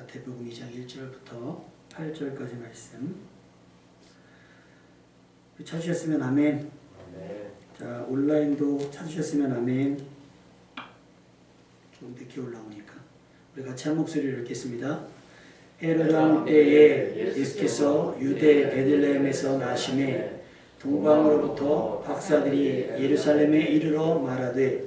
마태복음 2장 1절부터 8절까지 말씀 찾으셨으면 아멘. 자, 온라인도 찾으셨으면 아멘. 좀 늦게 올라오니까 우리 같이 한 목소리를 읽겠습니다. 헤롯 왕 때에 예수께서 유대 베들레헴에서 나심에 동방으로부터 박사들이 예루살렘에 이르러 말하되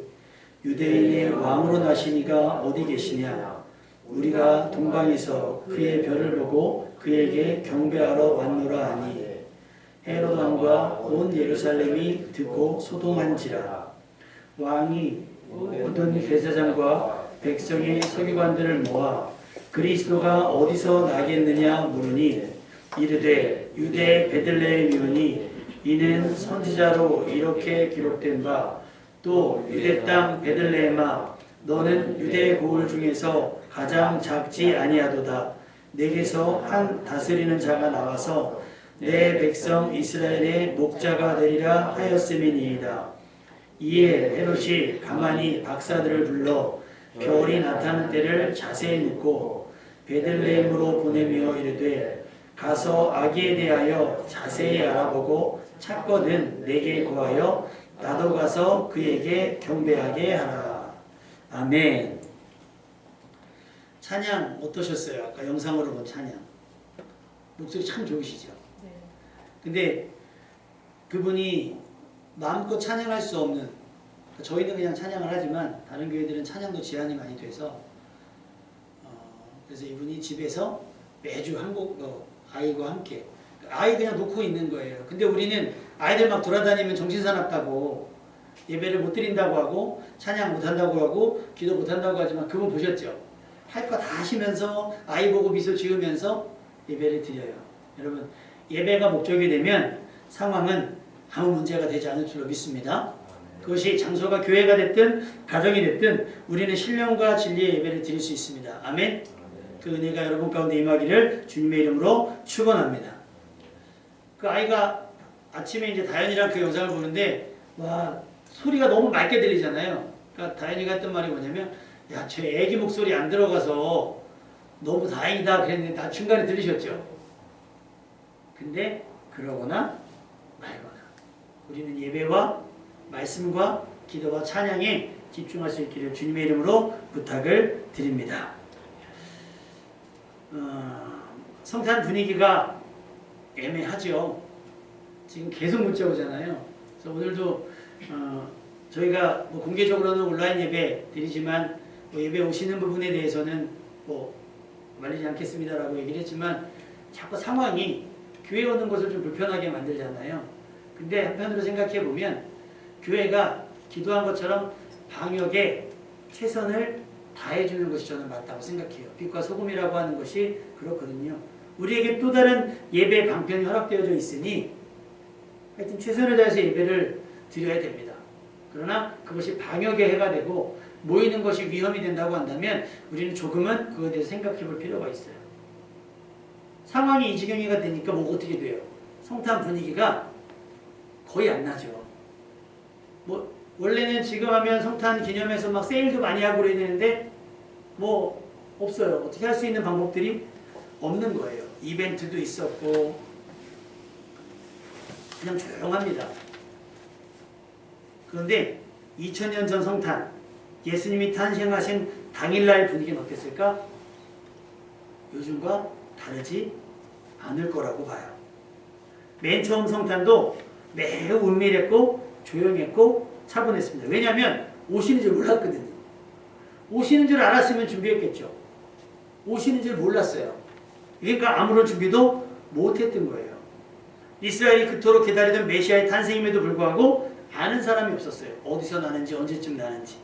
유대인의 왕으로 나시니가 어디 계시냐? 우리가 동방에서 그의 별을 보고 그에게 경배하러 왔노라 하니 헤롯 왕과 온 예루살렘이 듣고 소동한지라. 왕이 모든 제사장과 백성의 서기관들을 모아 그리스도가 어디서 나겠느냐 물으니 이르되 유대 베들레헴이오니 이는 선지자로 이렇게 기록된 바 또 유대 땅 베들레헴아 너는 유대 고을 중에서 가장 작지 아니하도다. 내게서 한 다스리는 자가 나와서 내 백성 이스라엘의 목자가 되리라 하였음이니이다. 이에 헤롯이 가만히 박사들을 불러 별이 나타나는 때를 자세히 묻고 베들레헴으로 보내며 이르되 가서 아기에 대하여 자세히 알아보고 찾거든 내게 구하여 나도 가서 그에게 경배하게 하라. 아멘. 찬양 어떠셨어요? 아까 영상으로 본 찬양 목소리 참 좋으시죠? 네. 근데 그분이 마음껏 찬양할 수 없는, 저희는 그냥 찬양을 하지만 다른 교회들은 찬양도 제한이 많이 돼서 그래서 이분이 집에서 매주 한 곡 아이와 함께 아이 그냥 놓고 있는 거예요. 근데 우리는 아이들 막 돌아다니면 정신사납다고 예배를 못 드린다고 하고 찬양 못한다고 하고 기도 못한다고 하지만 그분 보셨죠? 할 거 다 하시면서 아이 보고 미소 지으면서 예배를 드려요. 여러분 예배가 목적이 되면 상황은 아무 문제가 되지 않을 줄로 믿습니다. 그것이 장소가 교회가 됐든 가정이 됐든 우리는 신령과 진리의 예배를 드릴 수 있습니다. 아멘. 그 은혜가 여러분 가운데 임하기를 주님의 이름으로 축원합니다. 그 아이가 아침에 이제 다현이랑 그 영상을 보는데 와 소리가 너무 맑게 들리잖아요. 그러니까 다현이가 했던 말이 뭐냐면 야, 제 애기 목소리 안 들어가서 너무 다행이다 그랬는데 다 중간에 들리셨죠? 근데 그러거나 말거나 우리는 예배와 말씀과 기도와 찬양에 집중할 수 있기를 주님의 이름으로 부탁을 드립니다. 성탄 분위기가 애매하죠. 지금 계속 문자 오잖아요. 그래서 오늘도 저희가 뭐 공개적으로는 온라인 예배 드리지만 뭐 예배 오시는 부분에 대해서는 뭐 말리지 않겠습니다라고 얘기를 했지만 자꾸 상황이 교회 오는 것을 좀 불편하게 만들잖아요. 근데 한편으로 생각해 보면 교회가 기도한 것처럼 방역에 최선을 다해주는 것이 저는 맞다고 생각해요. 빛과 소금이라고 하는 것이 그렇거든요. 우리에게 또 다른 예배 방편이 허락되어져 있으니 하여튼 최선을 다해서 예배를 드려야 됩니다. 그러나 그것이 방역에 해가 되고 모이는 것이 위험이 된다고 한다면 우리는 조금은 그거에 대해서 생각해 볼 필요가 있어요. 상황이 이 지경이가 되니까 뭐 어떻게 돼요? 성탄 분위기가 거의 안 나죠. 뭐 원래는 지금 하면 성탄 기념해서 막 세일도 많이 하고 그래야 되는데 뭐 없어요. 어떻게 할 수 있는 방법들이 없는 거예요. 이벤트도 있었고 그냥 조용합니다. 그런데 2000년 전 성탄 예수님이 탄생하신 당일날 분위기는 어땠을까? 요즘과 다르지 않을 거라고 봐요. 맨 처음 성탄도 매우 은밀했고 조용했고 차분했습니다. 왜냐하면 오시는 줄 몰랐거든요. 오시는 줄 알았으면 준비했겠죠. 오시는 줄 몰랐어요. 그러니까 아무런 준비도 못했던 거예요. 이스라엘이 그토록 기다리던 메시아의 탄생임에도 불구하고 아는 사람이 없었어요. 어디서 나는지 언제쯤 나는지.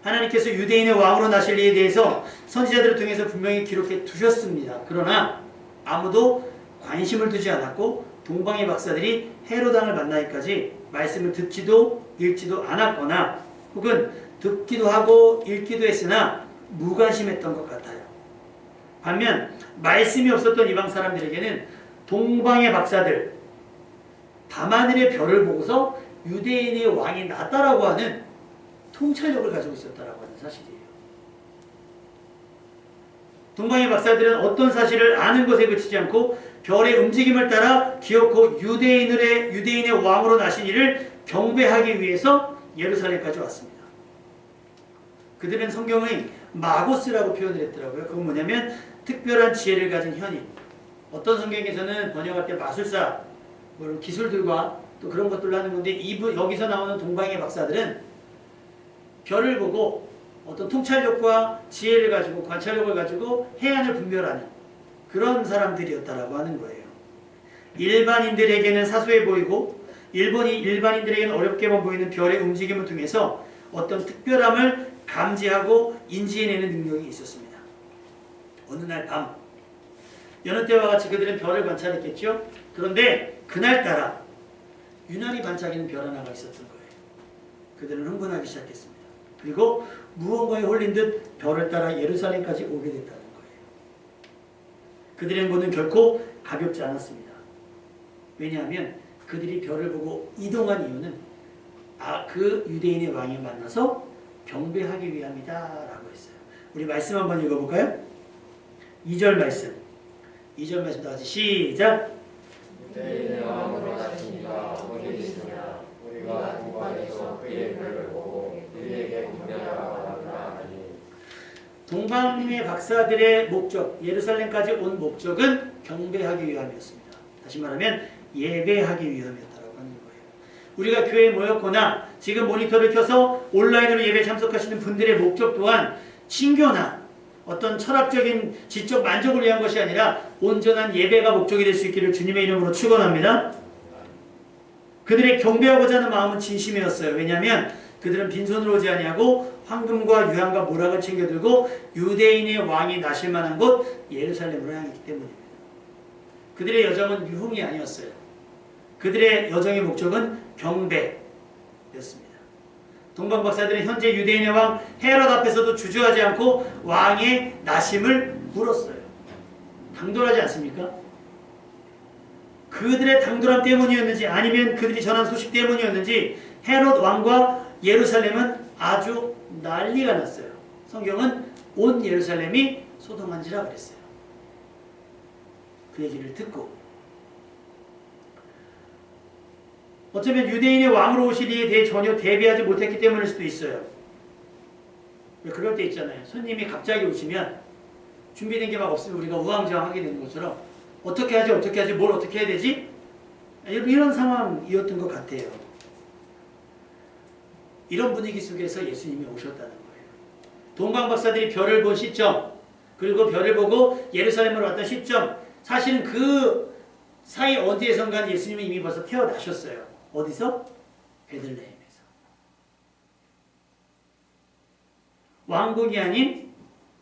하나님께서 유대인의 왕으로 나실 일에 대해서 선지자들을 통해서 분명히 기록해 두셨습니다. 그러나 아무도 관심을 두지 않았고 동방의 박사들이 헤롯 왕을 만나기까지 말씀을 듣지도 읽지도 않았거나 혹은 듣기도 하고 읽기도 했으나 무관심했던 것 같아요. 반면 말씀이 없었던 이방 사람들에게는 동방의 박사들 밤하늘의 별을 보고서 유대인의 왕이 낫다라고 하는 통찰력을 가지고 있었다라고 하는 사실이에요. 동방의 박사들은 어떤 사실을 아는 것에 그치지 않고 별의 움직임을 따라 기어코 유대인의 왕으로 나신 이를 경배하기 위해서 예루살렘까지 왔습니다. 그들은 성경의 마고스라고 표현을 했더라고요. 그건 뭐냐면 특별한 지혜를 가진 현인. 어떤 성경에서는 번역할 때 마술사, 뭐 기술들과 또 그런 것들로 하는 건데 여기서 나오는 동방의 박사들은 별을 보고 어떤 통찰력과 지혜를 가지고 관찰력을 가지고 해안을 분별하는 그런 사람들이었다라고 하는 거예요. 일반인들에게는 사소해 보이고 일반인들에게는 어렵게만 보이는 별의 움직임을 통해서 어떤 특별함을 감지하고 인지해내는 능력이 있었습니다. 어느 날 밤 여느 때와 같이 그들은 별을 관찰했겠죠. 그런데 그날따라 유난히 반짝이는 별 하나가 있었던 거예요. 그들은 흥분하기 시작했습니다. 그리고 무언가에 홀린 듯 별을 따라 예루살렘까지 오게 됐다는 거예요. 그들의 행보는 결코 가볍지 않았습니다. 왜냐하면 그들이 별을 보고 이동한 이유는 그 유대인의 왕이 만나서 경배하기 위함이다 라고 했어요. 우리 말씀 한번 읽어볼까요? 2절 말씀. 2절 말씀 다 같이 시작. 유대인의 왕으로 나신 이가 어디 계시느냐. 우리가 동방에서 그의 별을 보고 그에게 경배하라 하니. 동방의 박사들의 목적, 예루살렘까지 온 목적은 경배하기 위함이었습니다. 다시 말하면 예배하기 위함이었다고 하는 거예요. 우리가 교회에 모였거나 지금 모니터를 켜서 온라인으로 예배에 참석하시는 분들의 목적 또한 신교나 어떤 철학적인 지적 만족을 위한 것이 아니라 온전한 예배가 목적이 될 수 있기를 주님의 이름으로 축원합니다. 그들의 경배하고자 하는 마음은 진심이었어요. 왜냐하면 그들은 빈손으로 오지 아니하고 황금과 유향과 모락을 챙겨들고 유대인의 왕이 나실 만한 곳 예루살렘으로 향했기 때문입니다. 그들의 여정은 유흥이 아니었어요. 그들의 여정의 목적은 경배였습니다. 동방 박사들은 현재 유대인의 왕 헤롯 앞에서도 주저하지 않고 왕의 나심을 물었어요. 당돌하지 않습니까? 그들의 당돌함 때문이었는지 아니면 그들이 전한 소식 때문이었는지 헤롯 왕과 예루살렘은 아주 난리가 났어요. 성경은 온 예루살렘이 소동한지라 그랬어요. 그 얘기를 듣고 어쩌면 유대인의 왕으로 오실 이에 대해 전혀 대비하지 못했기 때문일 수도 있어요. 그럴 때 있잖아요. 손님이 갑자기 오시면 준비된 게 막 없으면 우리가 우왕좌왕하게 되는 것처럼 어떻게 하지 뭘 어떻게 해야 되지? 이런 상황이었던 것 같아요. 이런 분위기 속에서 예수님이 오셨다는 거예요. 동방 박사들이 별을 본 시점 그리고 별을 보고 예루살렘으로 왔던 시점 사실은 그 사이 어디에선가 예수님은 이미 벌써 태어나셨어요. 어디서? 베들레헴에서. 왕국이 아닌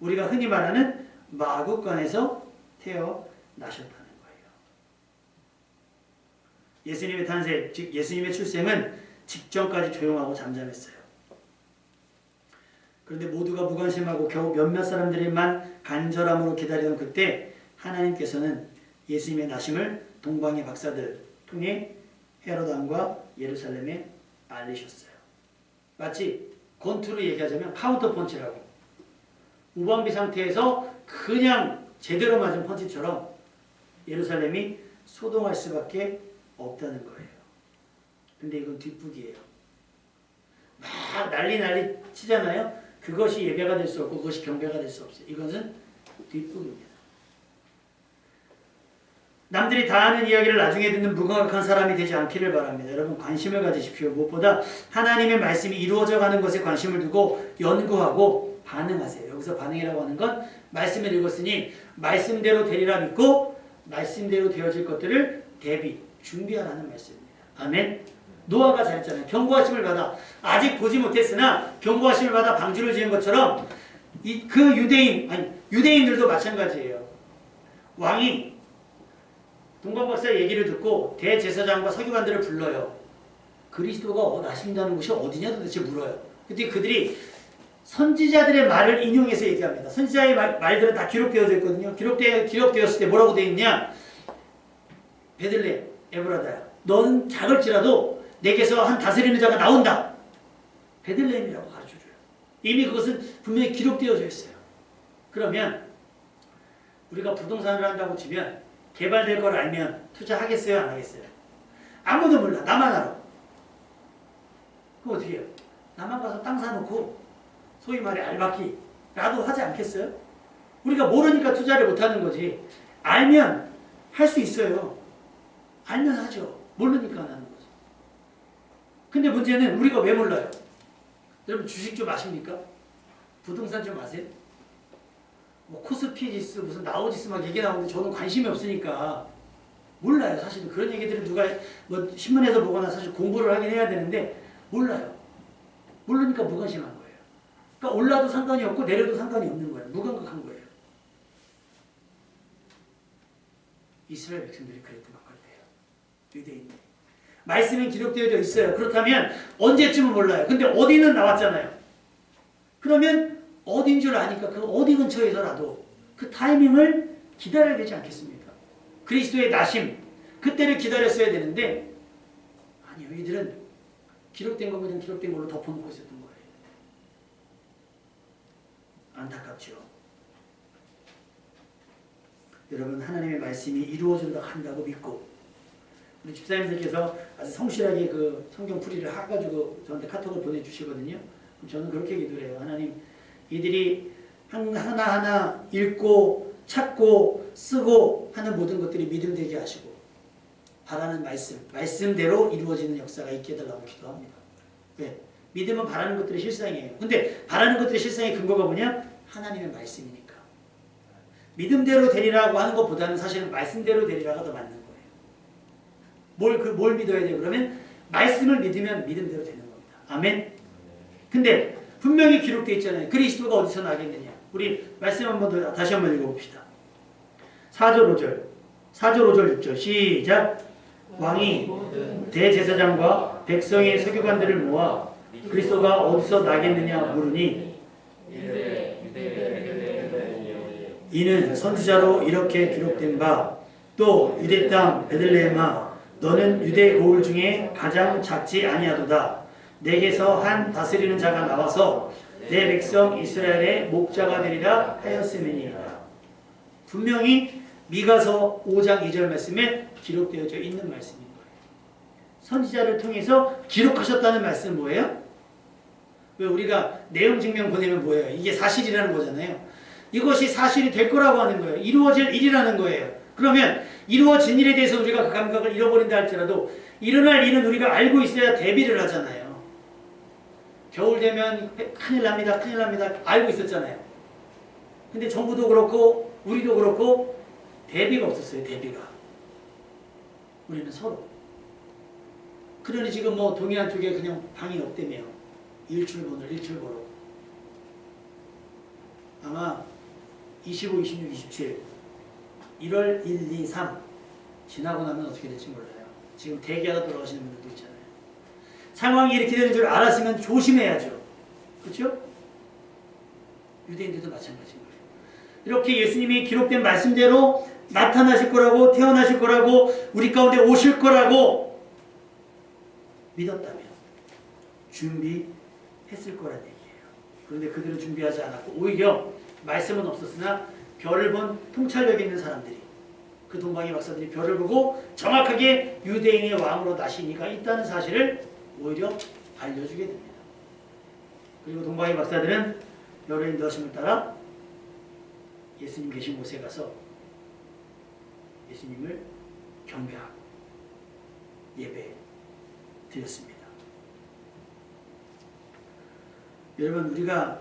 우리가 흔히 말하는 마국간에서 태어나셨다는 거예요. 예수님의 탄생, 즉 예수님의 출생은 직전까지 조용하고 잠잠했어요. 그런데 모두가 무관심하고 겨우 몇몇 사람들만 간절함으로 기다리던 그때 하나님께서는 예수님의 나심을 동방의 박사들 통해 헤롯 왕과 예루살렘에 알리셨어요. 마치 권투로 얘기하자면 카운터 펀치라고 무방비 상태에서 그냥 제대로 맞은 펀치처럼 예루살렘이 소동할 수밖에 없다는 거예요. 근데 이건 뒷북이에요. 막 난리 치잖아요. 그것이 예배가 될 수 없고 그것이 경배가 될 수 없어요. 이것은 뒷북입니다. 남들이 다 아는 이야기를 나중에 듣는 무감각한 사람이 되지 않기를 바랍니다. 여러분 관심을 가지십시오. 무엇보다 하나님의 말씀이 이루어져가는 것에 관심을 두고 연구하고 반응하세요. 여기서 반응이라고 하는 건 말씀을 읽었으니 말씀대로 되리라 믿고 말씀대로 되어질 것들을 준비하라는 말씀입니다. 아멘. 노아가 잘했잖아요. 경고하심을 받아 아직 보지 못했으나 경고하심을 받아 방주를 지은 것처럼 그 유대인들도 마찬가지예요. 왕이 동방박사의 얘기를 듣고 대제사장과 서기관들을 불러요. 그리스도가 나신다는 곳이 어디냐 도대체 물어요. 그때 그들이 선지자들의 말을 인용해서 얘기합니다. 선지자의 말들은 다 기록되어져 있거든요. 기록되었을 때 뭐라고 되어 있냐? 베들레헴 에브라다야. 넌 작을지라도 내게서 한 다스리는 자가 나온다. 베들레헴이라고 가르쳐줘요. 이미 그것은 분명히 기록되어져 있어요. 그러면 우리가 부동산을 한다고 치면 개발될 걸 알면 투자하겠어요? 안 하겠어요? 아무도 몰라. 나만 알아. 그럼 어떻게 해요? 나만 가서 땅 사놓고 소위 말해 알박기라도 하지 않겠어요? 우리가 모르니까 투자를 못하는 거지. 알면 할 수 있어요. 알면 하죠. 모르니까 안 하는 거죠. 근데 문제는 우리가 왜 몰라요? 여러분 주식 좀 아십니까? 부동산 좀 아세요? 뭐 코스피지수 무슨 나우지수 막 얘기 나오는데 저는 관심이 없으니까 몰라요. 사실은 그런 얘기들을 누가 뭐 신문에서 보거나 사실 공부를 하긴 해야 되는데 몰라요. 모르니까 무관심한 거예요. 그러니까 올라도 상관이 없고 내려도 상관이 없는 거예요. 무감각한 거예요. 이스라엘 백성들이 그랬던 것 같아요. 유대인들이. 말씀이 기록되어져 있어요. 그렇다면 언제쯤은 몰라요. 근데 어디는 나왔잖아요. 그러면 어딘 줄 아니까 그 어디 근처에서라도 그 타이밍을 기다려야 되지 않겠습니까? 그리스도의 나심, 그때를 기다렸어야 되는데 아니요. 이들은 기록된 거 그냥 기록된 걸로 덮어놓고 있었던 거예요. 안타깝죠. 여러분 하나님의 말씀이 이루어진다 한다고 믿고 우리 집사님들께서 아주 성실하게 그 성경 풀이를 해가지고 저한테 카톡을 보내주시거든요. 저는 그렇게 기도해요. 하나님 이들이 하나하나 읽고 찾고 쓰고 하는 모든 것들이 믿음되게 하시고 바라는 말씀대로 이루어지는 역사가 있게 해달라고 기도합니다. 왜? 믿음은 바라는 것들이 실상이에요. 근데 바라는 것들의 실상의 근거가 뭐냐? 하나님의 말씀이니까. 믿음대로 되리라고 하는 것보다는 사실은 말씀대로 되리라가 더 맞는 거예요. 뭘 믿어야 돼요? 그러면 말씀을 믿으면 믿음대로 되는 겁니다. 아멘? 근데 분명히 기록되어 있잖아요. 그리스도가 어디서 나겠느냐? 우리 말씀 한번 다시 한번 읽어봅시다. 4절 5절 4절 5절 6절 시작. 왕이 대제사장과 백성의 서기관들을 모아 그리스도가 어디서 나겠느냐 물으니 이는 선지자로 이렇게 기록된 바 또 유대 땅 베들레헴아 너는 유대 고을 중에 가장 작지 아니하도다. 내게서 한 다스리는 자가 나와서 내 백성 이스라엘의 목자가 되리라 하였음이니이다. 분명히 미가서 5장 2절 말씀에 기록되어져 있는 말씀인 거예요. 선지자를 통해서 기록하셨다는 말씀은 뭐예요? 왜 우리가 내용 증명 보내면 뭐예요? 이게 사실이라는 거잖아요. 이것이 사실이 될 거라고 하는 거예요. 이루어질 일이라는 거예요. 그러면 이루어진 일에 대해서 우리가 그 감각을 잃어버린다 할지라도 일어날 일은 우리가 알고 있어야 대비를 하잖아요. 겨울 되면 큰일 납니다. 큰일 납니다. 알고 있었잖아요. 근데 정부도 그렇고 우리도 그렇고 대비가 없었어요. 대비가. 우리는 서로. 그러니 지금 뭐 동해안 쪽에 그냥 방이 없대며 일출보로 아마 25, 26, 27 1월 1, 2, 3 지나고 나면 어떻게 될지 몰라요. 지금 대기하다 돌아가시는 분들도 있잖아요. 상황이 이렇게 되는 줄 알았으면 조심해야죠. 그렇죠? 유대인들도 마찬가지인 거예요. 이렇게 예수님이 기록된 말씀대로 나타나실 거라고 태어나실 거라고 우리 가운데 오실 거라고 믿었다면 준비했을 거란 얘기예요. 그런데 그들은 준비하지 않았고 오히려 말씀은 없었으나 별을 본 통찰력 있는 사람들이 그 동방의 박사들이 별을 보고 정확하게 유대인의 왕으로 나시니가 있다는 사실을 오히려 알려주게 됩니다. 그리고 동방의 박사들은 별의 인도하심을 따라 예수님 계신 곳에 가서 예수님을 경배하고 예배 드렸습니다. 여러분 우리가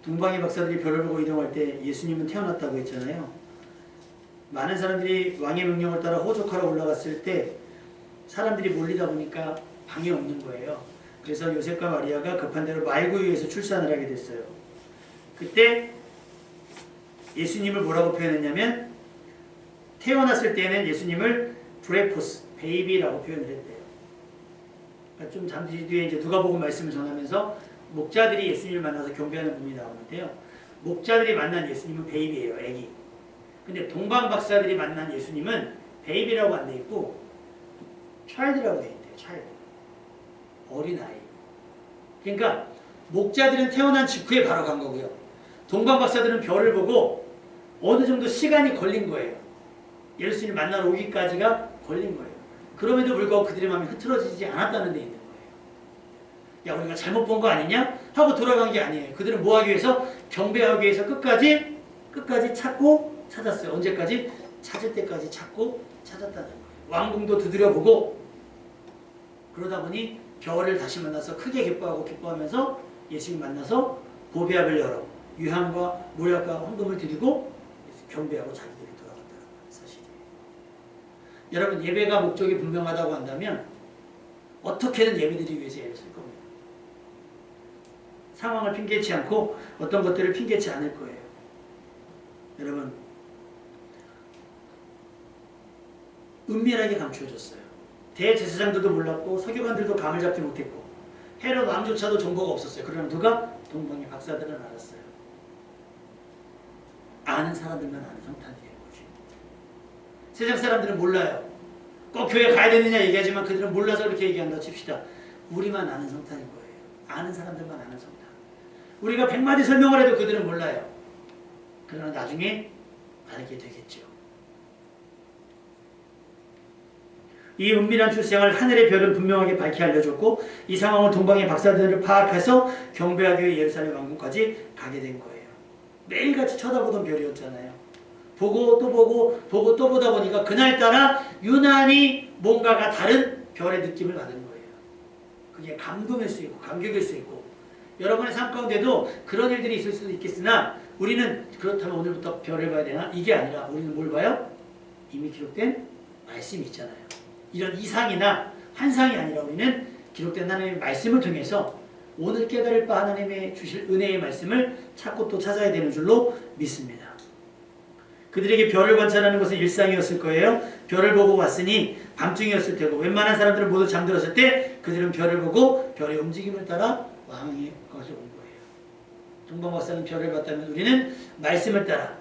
동방의 박사들이 별을 보고 이동할 때 예수님은 태어났다고 했잖아요. 많은 사람들이 왕의 명령을 따라 호족하러 올라갔을 때 사람들이 몰리다 보니까 방이 없는 거예요. 그래서 요셉과 마리아가 급한 대로 말구유에서 출산을 하게 됐어요. 그때 예수님을 뭐라고 표현했냐면 태어났을 때는 예수님을 브레포스, 베이비라고 표현을 했대요. 그러니까 좀 잠시 뒤에 이제 누가복음 말씀을 전하면서 목자들이 예수님을 만나서 경배하는 부분이 나오는데요. 목자들이 만난 예수님은 베이비예요. 애기. 근데 동방 박사들이 만난 예수님은 베이비라고 안 돼 있고 차일드라고 돼 있대요. 차일드. 어린아이. 그러니까 목자들은 태어난 직후에 바로 간 거고요. 동방 박사들은 별을 보고 어느 정도 시간이 걸린 거예요. 예수님 만나러 오기까지가 걸린 거예요. 그럼에도 불구하고 그들의 마음이 흐트러지지 않았다는 데 있는 거예요. 야, 우리가 잘못 본 거 아니냐? 하고 돌아간 게 아니에요. 그들은 뭐 하기 위해서? 경배하기 위해서 끝까지 찾고 찾았어요. 언제까지? 찾을 때까지 찾고 찾았다는 거예요. 왕궁도 두드려보고 그러다 보니 별을 다시 만나서 크게 기뻐하면서 예수님 만나서 보배합을 열어 유향과 모략과 황금을 드리고 경배하고 자기들이 돌아갔다는 사실이에요. 여러분, 예배가 목적이 분명하다고 한다면 어떻게든 예배드리기 위해서 예배를 쓸 겁니다. 상황을 핑계치 않고 어떤 것들을 핑계치 않을 거예요. 여러분, 은밀하게 감추어졌어요. 대제사장들도 몰랐고 서기관들도 감을 잡지 못했고 헤롯 왕조차도 정보가 없었어요. 그러나 누가? 동방의 박사들은 알았어요. 아는 사람들만 아는 성탄이에요. 세상 사람들은 몰라요. 꼭 교회 가야 되느냐 얘기하지만 그들은 몰라서 그렇게 얘기한다 칩시다. 우리만 아는 성탄인 거예요. 아는 사람들만 아는 성탄. 우리가 100마디 설명을 해도 그들은 몰라요. 그러나 나중에 알게 되겠죠. 이 은밀한 출생을 하늘의 별은 분명하게 밝히 알려줬고 이 상황을 동방의 박사들을 파악해서 경배하기 위해 예루살렘 왕궁까지 가게 된 거예요. 매일같이 쳐다보던 별이었잖아요. 보고 또 보고 보고 또 보다 보니까 그날따라 유난히 뭔가가 다른 별의 느낌을 받은 거예요. 그게 감동일 수 있고 감격일 수 있고 여러분의 삶 가운데도 그런 일들이 있을 수도 있겠으나 우리는 그렇다면 오늘부터 별을 봐야 되나? 이게 아니라 우리는 뭘 봐요? 이미 기록된 말씀이 있잖아요. 이런 이상이나 환상이 아니라 우리는 기록된 하나님의 말씀을 통해서 오늘 깨달을 바 하나님의 주실 은혜의 말씀을 찾고 또 찾아야 되는 줄로 믿습니다. 그들에게 별을 관찰하는 것은 일상이었을 거예요. 별을 보고 왔으니 밤중이었을 테고 웬만한 사람들은 모두 잠들었을 때 그들은 별을 보고 별의 움직임을 따라 왕의 것을 온 거예요. 동방박사는 별을 봤다면 우리는 말씀을 따라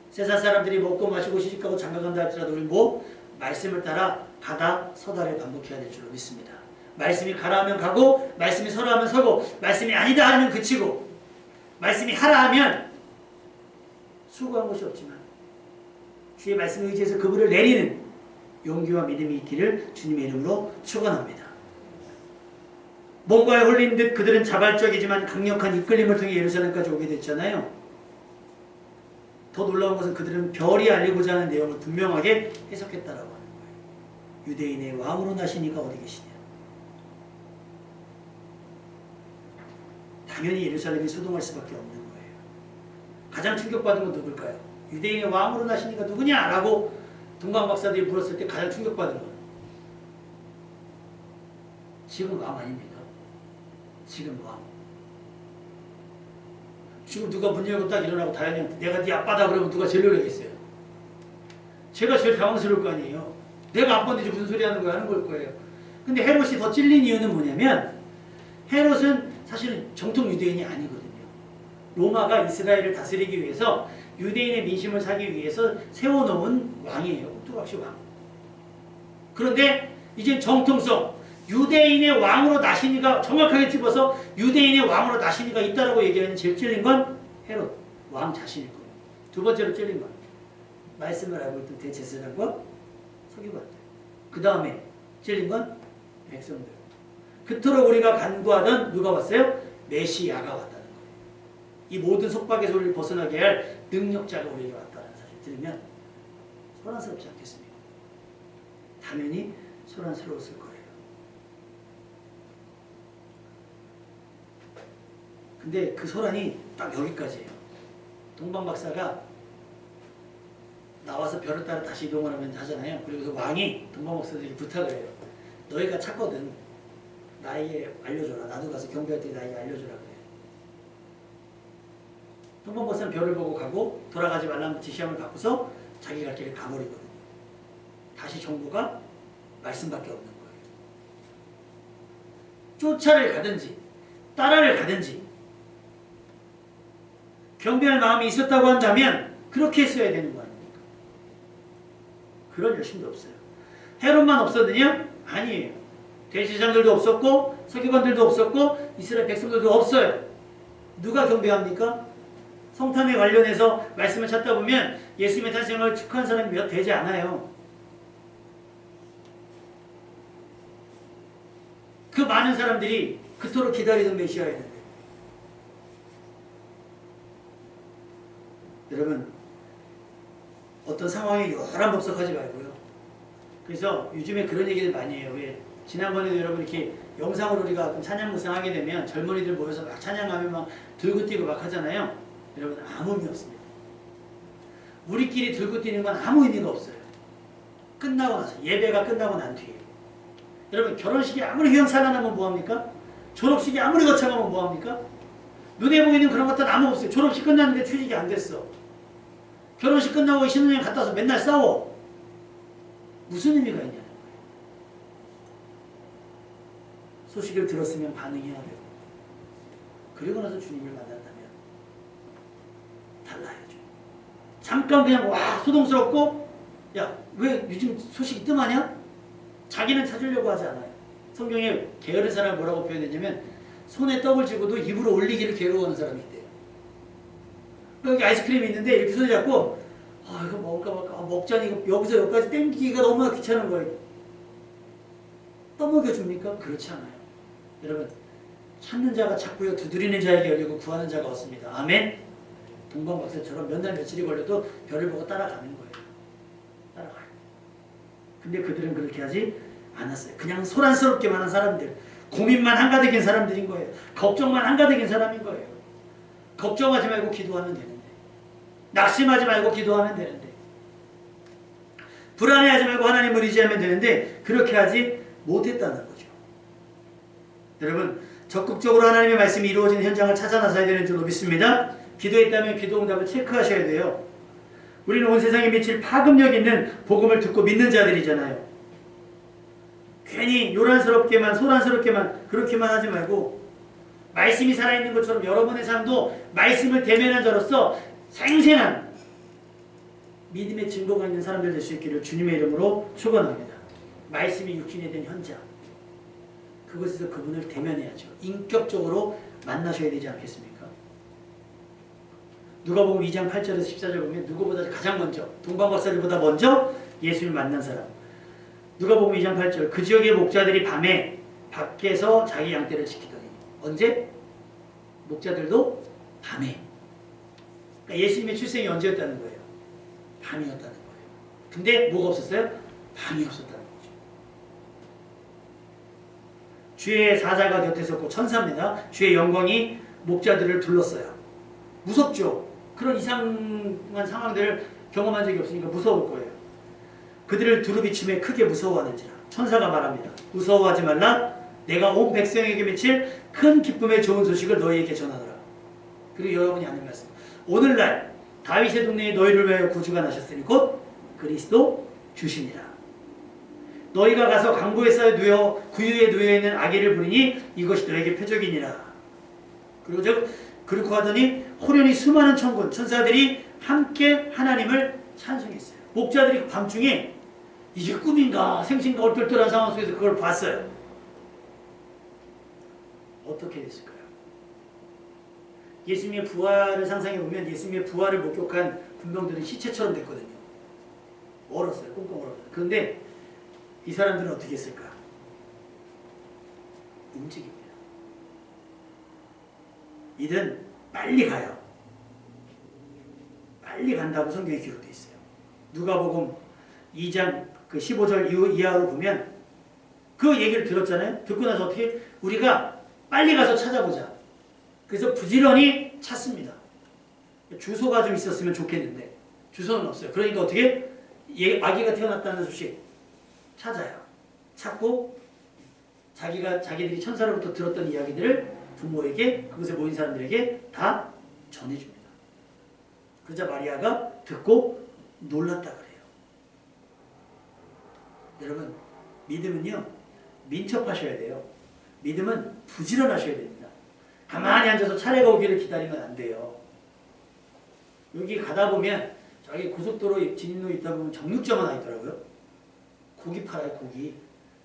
세상 사람들이 먹고 마시고 시집가고 장가간다 할지라도 우리는 뭐? 말씀을 따라 가다 서다를 반복해야 될 줄로 믿습니다. 말씀이 가라 하면 가고 말씀이 서라 하면 서고 말씀이 아니다 하면 그치고 말씀이 하라 하면 수고한 것이 없지만 주의 말씀에 의지해서 그분을 내리는 용기와 믿음이 있기를 주님의 이름으로 축원합니다. 뭔가에 홀린 듯 그들은 자발적이지만 강력한 이끌림을 통해 예루살렘까지 오게 됐잖아요. 더 놀라운 것은 그들은 별이 알리고자 하는 내용을 분명하게 해석했다라고 하는 거예요. 유대인의 왕으로 나신 이가 어디 계시냐. 당연히 예루살렘이 소동할 수밖에 없는 거예요. 가장 충격받은 건 누굴까요? 유대인의 왕으로 나신 이가 누구냐? 라고 동방박사들이 물었을 때 가장 충격받은 건 지금 왕 아닙니까? 지금 왕. 지금 누가 문 열고 딱 일어나고 다현이한테 내가 네 아빠다 그러면 누가 제일 놀라겠어요? 제가 제일 당황스러울 거 아니에요. 내가 아빠인데 무슨 소리 하는 거야 하는 걸 거예요. 근데 헤롯이 더 찔린 이유는 뭐냐면 헤롯은 사실은 정통 유대인이 아니거든요. 로마가 이스라엘을 다스리기 위해서 유대인의 민심을 사기 위해서 세워놓은 왕이에요. 꼭두각시 왕. 그런데 이제 정통성 유대인의 왕으로 나신 이가 정확하게 집어서 유대인의 왕으로 나신 이가 있다라고 얘기하는 제일 찔린 건 헤롯 왕 자신일 거예요. 두 번째로 찔린 건 말씀을 알고 있던 대제사장과 서기관들. 그 다음에 찔린 건 백성들. 그토록 우리가 간구하던 누가 왔어요? 메시아가 왔다는 거예요. 이 모든 속박의 소리를 벗어나게 할 능력자가 우리에게 왔다는 사실 들으면 소란스럽지 않겠습니까? 당연히 소란스러웠을 거예요. 근데 그 소란이 딱 여기까지예요. 동방박사가 나와서 별을 따라 다시 이동을 하면 하잖아요. 그리고서 왕이 동방박사들에게 부탁을 해요. 너희가 찾거든. 나에게 알려줘라. 나도 가서 경배할 때 나에게 알려줘라 그래요. 동방박사는 별을 보고 가고 돌아가지 말라는 지시함을 받고서 자기 갈 길을 가버리거든요. 다시 정보가 말씀밖에 없는 거예요. 쫓아를 가든지 따라를 가든지 경배할 마음이 있었다고 한다면 그렇게 했어야 되는 거 아닙니까? 그런 열심도 없어요. 헤롯만 없었느냐? 아니에요. 대제사장들도 없었고 서기관들도 없었고 이스라엘 백성들도 없어요. 누가 경배합니까? 성탄에 관련해서 말씀을 찾다 보면 예수님의 탄생을 축하한 사람이 몇 되지 않아요. 그 많은 사람들이 그토록 기다리던 메시아였는데, 여러분 어떤 상황에 요란법석하지 말고요. 그래서 요즘에 그런 얘기를 많이 해요. 왜 지난번에도 여러분 이렇게 영상으로 우리가 찬양 묵상하게 되면 젊은이들 모여서 막 찬양하면 막 들고 뛰고 막 하잖아요. 여러분 아무 의미 없습니다. 우리끼리 들고 뛰는 건 아무 의미가 없어요. 끝나고 나서, 예배가 끝나고 난 뒤에. 여러분 결혼식이 아무리 휘황찬란하면 뭐합니까? 졸업식이 아무리 거창하면 뭐합니까? 눈에 보이는 그런 것들은 아무 없어요. 졸업식 끝났는데 취직이 안 됐어. 결혼식 끝나고 신혼여행 갔다 와서 맨날 싸워. 무슨 의미가 있냐는 거예요. 소식을 들었으면 반응해야 되고, 그리고 나서 주님을 만난다면 달라야죠. 잠깐 그냥 와 소동스럽고, 야 왜 요즘 소식이 뜸하냐? 자기는 찾으려고 하지 않아요. 성경에 게으른 사람을 뭐라고 표현했냐면 손에 떡을 쥐고도 입으로 올리기를 괴로워하는 사람이 있대요. 여기 아이스크림이 있는데 이렇게 손에 잡고 이거 먹을까 말까, 먹자니 이거 여기서 여기까지 땡기기가 너무나 귀찮은 거예요. 떠먹여줍니까? 그렇지 않아요. 여러분 찾는 자가 찾고요, 두드리는 자에게 열리고 구하는 자가 얻습니다. 아멘. 동방박사처럼 몇 날 며칠이 걸려도 별을 보고 따라가는 거예요. 따라가요. 근데 그들은 그렇게 하지 않았어요. 그냥 소란스럽게만 한 사람들, 고민만 한가득인 사람들인 거예요. 걱정만 한가득인 사람인 거예요. 걱정하지 말고 기도하면 되는데, 낙심하지 말고 기도하면 되는데, 불안해하지 말고 하나님을 의지하면 되는데 그렇게 하지 못했다는 거죠. 여러분 적극적으로 하나님의 말씀이 이루어지는 현장을 찾아 나서야 되는 줄 믿습니다. 기도했다면 기도 응답을 체크하셔야 돼요. 우리는 온 세상에 미칠 파급력 있는 복음을 듣고 믿는 자들이잖아요. 괜히 요란스럽게만 소란스럽게만 그렇게만 하지 말고, 말씀이 살아있는 것처럼 여러분의 삶도 말씀을 대면한 자로서 생생한 믿음의 증거가 있는 사람들 될 수 있기를 주님의 이름으로 축원합니다. 말씀이 육신이 된 현장, 그곳에서 그분을 대면해야죠. 인격적으로 만나셔야 되지 않겠습니까? 누가복음 2장 8절에서 14절 보면 누구보다 가장 먼저, 동방박사들보다 먼저 예수를 만난 사람. 누가복음 2장 8절, 그 지역의 목자들이 밤에 밖에서 자기 양떼를 지키더니. 언제? 목자들도 밤에. 그러니까 예수님의 출생이 언제였다는 거예요? 밤이었다는 거예요. 근데 뭐가 없었어요? 밤이 없었다는 거죠. 주의 사자가 곁에 섰고, 천사입니다. 주의 영광이 목자들을 둘렀어요. 무섭죠? 그런 이상한 상황들을 경험한 적이 없으니까 무서울 거예요. 그들을 두루비침에 크게 무서워하는지라. 천사가 말합니다. 무서워하지 말라. 내가 온 백성에게 미칠 큰 기쁨의 좋은 소식을 너희에게 전하노라. 그리고 여러분이 아는 말씀. 오늘날 다윗의 동네에 너희를 위하여 구주가 나셨으니 곧 그리스도 주시니라. 너희가 가서 강보에 쌓여 누여 구유에 누여 있는 아기를 부리니 이것이 너에게 표적이니라. 그리고 하더니 호련히 수많은 천군 천사들이 함께 하나님을 찬송했어요. 목자들이 밤중에 이게 꿈인가 생신가 얼떨떨한 상황 속에서 그걸 봤어요. 어떻게 됐을까요? 예수님의 부활을 상상해보면 예수님의 부활을 목격한 군병들은 시체처럼 됐거든요. 얼었어요. 꽁꽁 얼었어요. 그런데 이 사람들은 어떻게 했을까? 움직입니다. 이든 빨리 가요. 빨리 간다고 성경에 기록되어 있어요. 누가복음 2장 그 15절 이하로 보면 그 얘기를 들었잖아요. 듣고 나서 어떻게? 우리가 빨리 가서 찾아보자. 그래서 부지런히 찾습니다. 주소가 좀 있었으면 좋겠는데 주소는 없어요. 그러니까 어떻게? 아기가 태어났다는 소식 찾아요. 찾고 자기들이 천사로부터 들었던 이야기들을 부모에게, 그곳에 모인 사람들에게 다 전해줍니다. 그러자 마리아가 듣고 놀랐다 그래요. 여러분, 믿음은요, 민첩하셔야 돼요. 믿음은 부지런하셔야 됩니다. 가만히 앉아서 차례가 오기를 기다리면 안 돼요. 여기 가다 보면 저기 고속도로 진입로 있다 보면 정육점 하나 있더라고요. 고기 팔아요, 고기.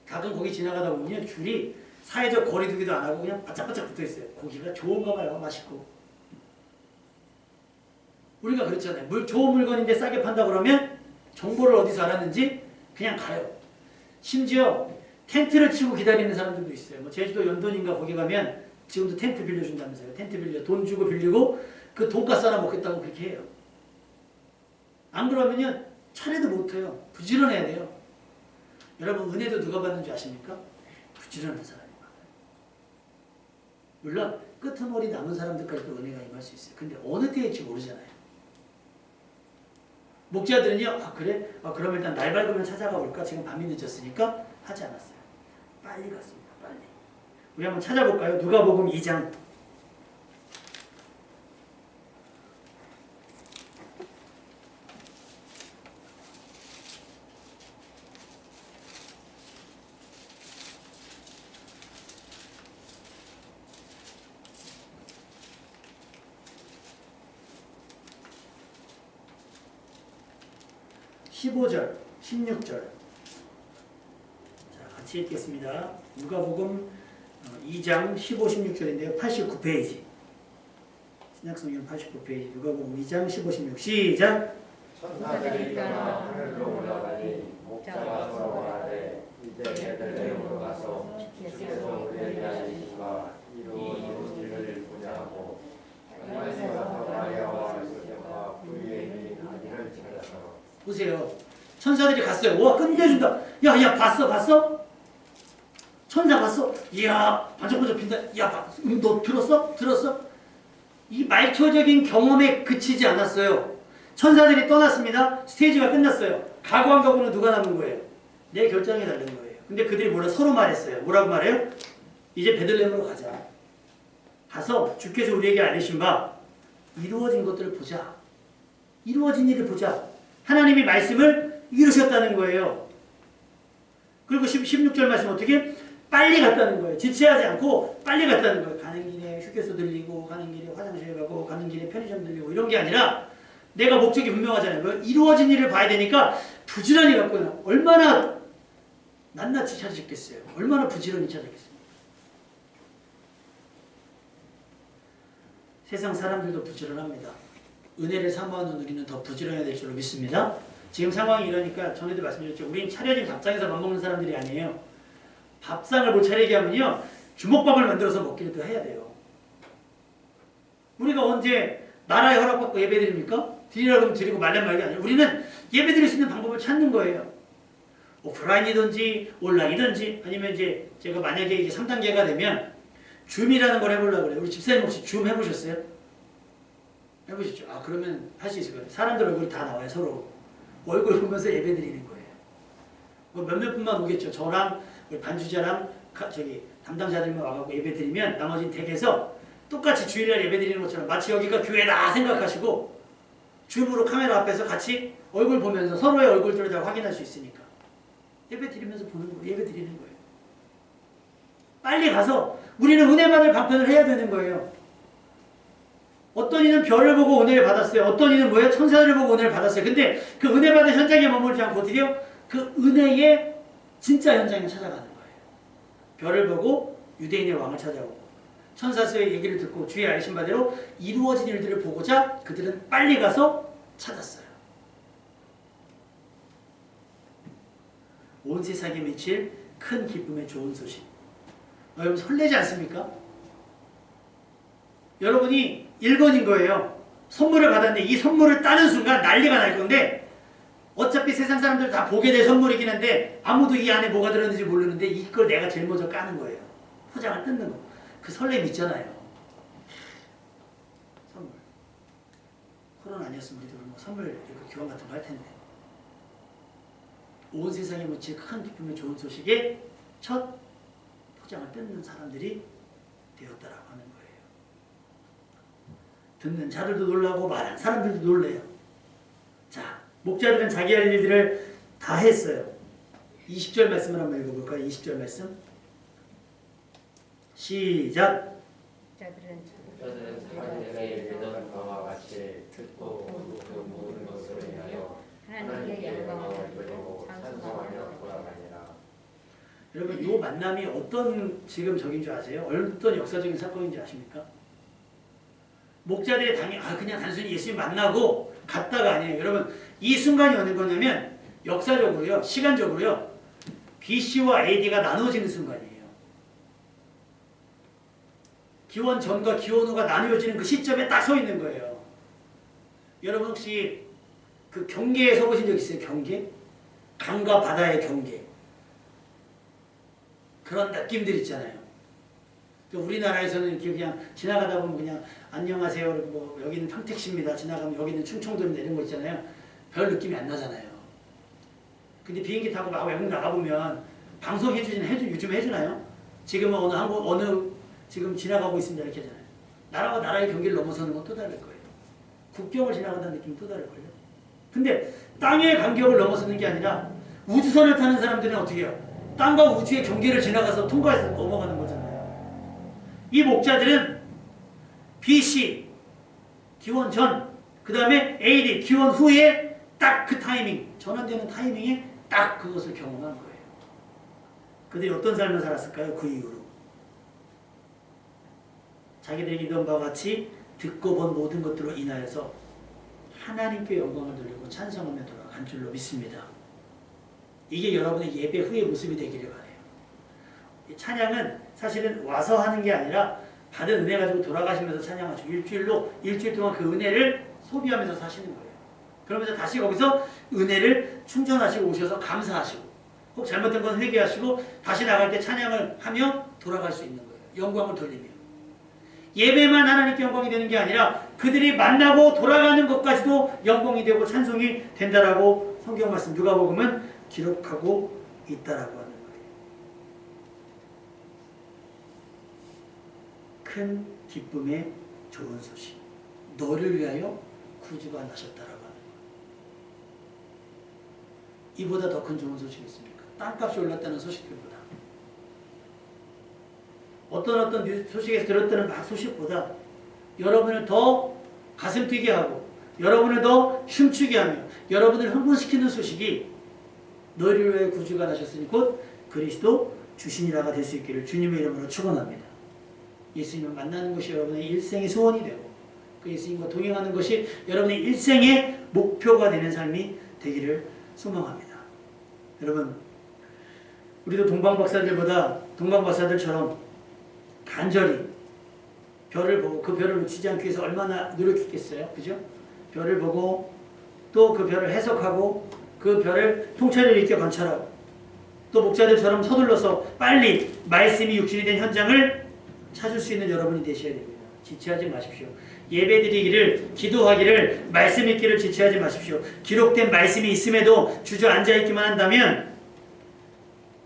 가끔 거기 지나가다 보면 줄이 사회적 거리 두기도 안 하고 그냥 바짝바짝 붙어 있어요. 고기가 좋은가 봐요. 맛있고. 우리가 그렇잖아요. 좋은 물건인데 싸게 판다 그러면 정보를 어디서 알았는지 그냥 가요. 심지어 텐트를 치고 기다리는 사람들도 있어요. 뭐 제주도 연돈인가 거기 가면 지금도 텐트 빌려준다면서요. 텐트 빌려 돈 주고 빌리고 그 돈가스 하나 먹겠다고 그렇게 해요. 안 그러면요 차례도 못 해요. 부지런해야 돼요. 여러분 은혜도 누가 받는 줄 아십니까? 부지런한 사람이 받아요. 물론 끄트머리 남은 사람들까지도 은혜가 임할 수 있어요. 근데 어느 때일지 모르잖아요. 목자들은요, 아 그래? 아 그럼 일단 날 밝으면 찾아가 볼까? 지금 밤이 늦었으니까 하지 않았어요. 빨리 갔습니다. 빨리. 우리 한번 찾아볼까요? 누가복음 2장. (15절) (16절) 자, 같이 읽겠습니다. 누가복음 2장 15, 16절인데요. 89페이지. 신약성경 89페이지. 누가복음 2장 15, 16 시작. 천사들이 일어나 하늘로 올라가니 목자가 서로 말하되 이제 베들레헴으로 가서 주께서 우리에게 하시니가 이루어지기를 보자고 갈릴리에서 마리아와 요셉과 그의 인 아기를 찾아서 보세요. 천사들이 갔어요. 와 끝내준다. 야 봤어? 천사 봤어? 이야 반짝반짝 핀다. 야 너 들었어? 이 말초적인 경험에 그치지 않았어요. 천사들이 떠났습니다. 스테이지가 끝났어요. 각오한 각오는 누가 남은 거예요? 내 결정이 다른 거예요. 근데 그들이 서로 말했어요. 뭐라고 말해요? 이제 베들레헴으로 가자. 가서 주께서 우리에게 알리신 바 이루어진 것들을 보자. 이루어진 일을 보자. 하나님이 말씀을 이루셨다는 거예요. 그리고 16절 말씀 어떻게? 빨리 갔다는 거예요. 지체하지 않고 빨리 갔다는 거예요. 가는 길에 휴게소 들리고 가는 길에 화장실 가고 가는 길에 편의점 들리고 이런 게 아니라 내가 목적이 분명하잖아요. 이루어진 일을 봐야 되니까 부지런히 갔구나. 얼마나 낱낱이 찾으셨겠어요. 얼마나 부지런히 찾았겠어요. 세상 사람들도 부지런합니다. 은혜를 사모하는 우리는 더 부지런해야 될 줄로 믿습니다. 지금 상황이 이러니까 전에도 말씀드렸죠. 우린 차려진 밥상에서 밥 먹는 사람들이 아니에요. 밥상을 못 차리게 하면요. 주먹밥을 만들어서 먹기를 해야 돼요. 우리가 언제 나라에 허락받고 예배드립니까? 드리라고 하면 드리고 말란 말이 아니에요. 우리는 예배드릴 수 있는 방법을 찾는 거예요. 오프라인이든지 온라인이든지 아니면 이제 제가 만약에 이제 3단계가 되면 줌이라는 걸 해보려고 그래요. 우리 집사님 혹시 줌 해보셨어요? 해보시죠. 아 그러면 할 수 있을 거예요. 사람들 얼굴이 다 나와요. 서로 얼굴 보면서 예배드리는 거예요. 뭐 몇몇 분만 오겠죠. 저랑 우리 반주자랑 저기 담당자들만 와갖고 예배드리면 나머지는 댁에서 똑같이 주일날 예배드리는 것처럼 마치 여기가 교회다 생각하시고 줌으로 카메라 앞에서 같이 얼굴 보면서 서로의 얼굴들을 다 확인할 수 있으니까 예배드리면서 보는 거예요. 예배드리는 거예요. 빨리 가서 우리는 은혜 받을 방편을 해야 되는 거예요. 어떤 이는 별을 보고 은혜를 받았어요. 어떤 이는 뭐예요? 천사들을 보고 은혜를 받았어요. 근데 그 은혜 받은 현장에 머물지 않고 어떻게 해요? 그 은혜의 진짜 현장에 찾아가는 거예요. 별을 보고 유대인의 왕을 찾아오고 천사서의 얘기를 듣고 주의 알신 바대로 이루어진 일들을 보고자 그들은 빨리 가서 찾았어요. 온 세상에 미칠 큰 기쁨의 좋은 소식. 여러분 설레지 않습니까? 여러분이 1번인 거예요. 선물을 받았는데 이 선물을 따는 순간 난리가 날 건데 어차피 세상 사람들 다 보게 될 선물이긴 한데 아무도 이 안에 뭐가 들었는지 모르는데 이걸 내가 제일 먼저 까는 거예요. 포장을 뜯는 거. 그 설렘 있잖아요. 선물. 코로나 아니었으면 우리도 뭐 선물 이렇게 교환 같은 거 할 텐데. 온 세상에 묻힐 큰 기쁨의 좋은 소식에 첫 포장을 뜯는 사람들이 되었다라고 하는 거예요. 듣는 자들도 놀라고 말하는 사람들도 놀래요. 자, 목자들은 자기 할 일들을 다 했어요. 20절 말씀을 한번 읽어볼까요? 20절 말씀. 시작. 자들은 자기들에게 되던 바와 같이 듣고 그 모든 것을 인하여 하나님께 영광을 돌리고 찬송하며 돌아가니라. 여러분 이 만남이 어떤 지금 적인 줄 아세요? 어떤 역사적인 사건인지 아십니까? 목자들이 그냥 단순히 예수님 만나고 갔다가 아니에요. 여러분, 이 순간이 어느 거냐면 역사적으로요, 시간적으로요, BC와 AD가 나누어지는 순간이에요. 기원 전과 기원 후가 나누어지는 그 시점에 딱 서 있는 거예요. 여러분 혹시 그 경계에 서 보신 적 있어요? 경계? 강과 바다의 경계. 그런 느낌들 있잖아요. 우리나라에서는 이렇게 그냥 지나가다 보면 그냥 안녕하세요, 뭐 여기는 평택시입니다. 지나가면 여기는 충청도입니다. 이런 거 있잖아요. 별 느낌이 안 나잖아요. 근데 비행기 타고 막 외국 나가보면 방송 요즘 해주나요? 지금은 어느 지금 지나가고 있습니다. 이렇게 하잖아요. 나라와 나라의 경계를 넘어서는 건 또 다를 거예요. 국경을 지나간다는 느낌이 또 다를 거예요. 근데 땅의 간격을 넘어서는 게 아니라 우주선을 타는 사람들은 어떻게 해요? 땅과 우주의 경계를 지나가서 통과해서 넘어가는 거잖아요. 이 목자들은 BC, 기원 전, 그 다음에 AD, 기원 후에 딱 그 타이밍, 전환되는 타이밍에 딱 그것을 경험한 거예요. 그들이 어떤 삶을 살았을까요? 그 이후로. 자기들이 믿은 바와 같이 듣고 본 모든 것들로 인하여서 하나님께 영광을 돌리고 찬송하며 돌아간 줄로 믿습니다. 이게 여러분의 예배 후의 모습이 되기를 바라요. 이 찬양은 사실은 와서 하는 게 아니라 받은 은혜 가지고 돌아가시면서 찬양하시고 일주일 동안 그 은혜를 소비하면서 사시는 거예요. 그러면서 다시 거기서 은혜를 충전하시고 오셔서 감사하시고 혹 잘못된 건 회개하시고 다시 나갈 때 찬양을 하며 돌아갈 수 있는 거예요. 영광을 돌리며. 예배만 하나님께 영광이 되는 게 아니라 그들이 만나고 돌아가는 것까지도 영광이 되고 찬송이 된다라고 성경 말씀 누가복음은 기록하고 있다라고 하는 거예요. 큰 기쁨의 좋은 소식. 너를 위하여 구주가 나셨다라고 하는 거예요. 이보다 더 큰 좋은 소식이 있습니까? 땅값이 올랐다는 소식들보다. 어떤 소식에서 들었다는 막 소식보다 여러분을 더 가슴 뛰게 하고 여러분을 더 춤추게 하며 여러분을 흥분시키는 소식이 너희를 위해 구주가 나셨으니 곧 그리스도 주신이라가 될 수 있기를 주님의 이름으로 축원합니다. 예수님을 만나는 것이 여러분의 일생의 소원이 되고 그 예수님과 동행하는 것이 여러분의 일생의 목표가 되는 삶이 되기를 소망합니다. 여러분, 우리도 동방박사들처럼 간절히 별을 보고 그 별을 놓치지 않기 위해서 얼마나 노력했겠어요? 그죠? 별을 보고 또 그 별을 해석하고 그 별을 통찰력 있게 관찰하고 또 목자들처럼 서둘러서 빨리 말씀이 육신이 된 현장을 찾을 수 있는 여러분이 되셔야 됩니다. 지체하지 마십시오. 예배드리기를, 기도하기를, 말씀 읽기를 지체하지 마십시오. 기록된 말씀이 있음에도 주저앉아 있기만 한다면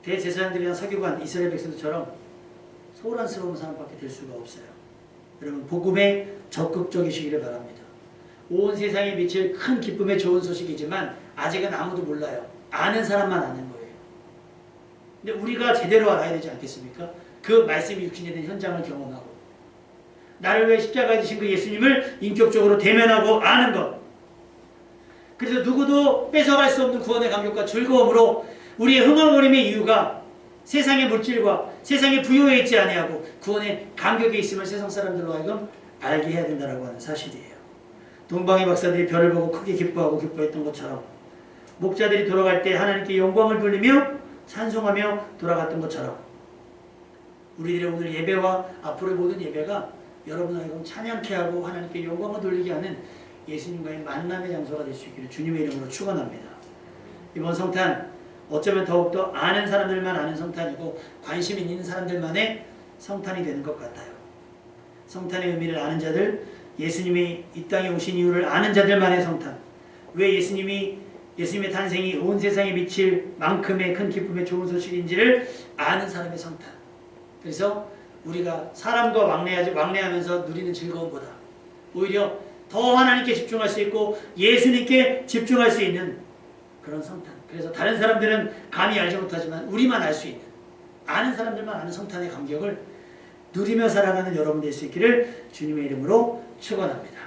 대제사장들이나 서기관, 이스라엘 백성들처럼 소란스러운 사람밖에 될 수가 없어요. 여러분, 복음에 적극적이시기를 바랍니다. 온 세상에 미칠 큰 기쁨의 좋은 소식이지만 아직은 아무도 몰라요. 아는 사람만 아는 거예요. 근데 우리가 제대로 알아야 되지 않겠습니까? 그 말씀이 육신이 된 현장을 경험하고 나를 위해 십자가에 지신 그 예수님을 인격적으로 대면하고 아는 것. 그래서 누구도 뺏어갈 수 없는 구원의 감격과 즐거움으로 우리의 흥얼거림의 이유가 세상의 물질과 세상의 부요에 있지 아니하고 구원의 감격에 있음을 세상 사람들로 하여금 알게 해야 된다고 하는 사실이에요. 동방의 박사들이 별을 보고 크게 기뻐하고 기뻐했던 것처럼 목자들이 돌아갈 때 하나님께 영광을 돌리며 찬송하며 돌아갔던 것처럼 우리들의 오늘 예배와 앞으로의 모든 예배가 여러분을 하여금 찬양케 하고 하나님께 영광을 돌리게 하는 예수님과의 만남의 장소가 될 수 있기를 주님의 이름으로 축원합니다. 이번 성탄 어쩌면 더욱더 아는 사람들만 아는 성탄이고 관심 있는 사람들만의 성탄이 되는 것 같아요. 성탄의 의미를 아는 자들, 예수님이 이 땅에 오신 이유를 아는 자들만의 성탄. 왜 예수님의 탄생이 온 세상에 미칠 만큼의 큰 기쁨의 좋은 소식인지를 아는 사람의 성탄. 그래서 우리가 사람과 왕래하면서 누리는 즐거움보다 오히려 더 하나님께 집중할 수 있고 예수님께 집중할 수 있는 그런 성탄. 그래서 다른 사람들은 감히 알지 못하지만 우리만 알 수 있는, 아는 사람들만 아는 성탄의 감격을 누리며 살아가는 여러분 될 수 있기를 주님의 이름으로 축원합니다.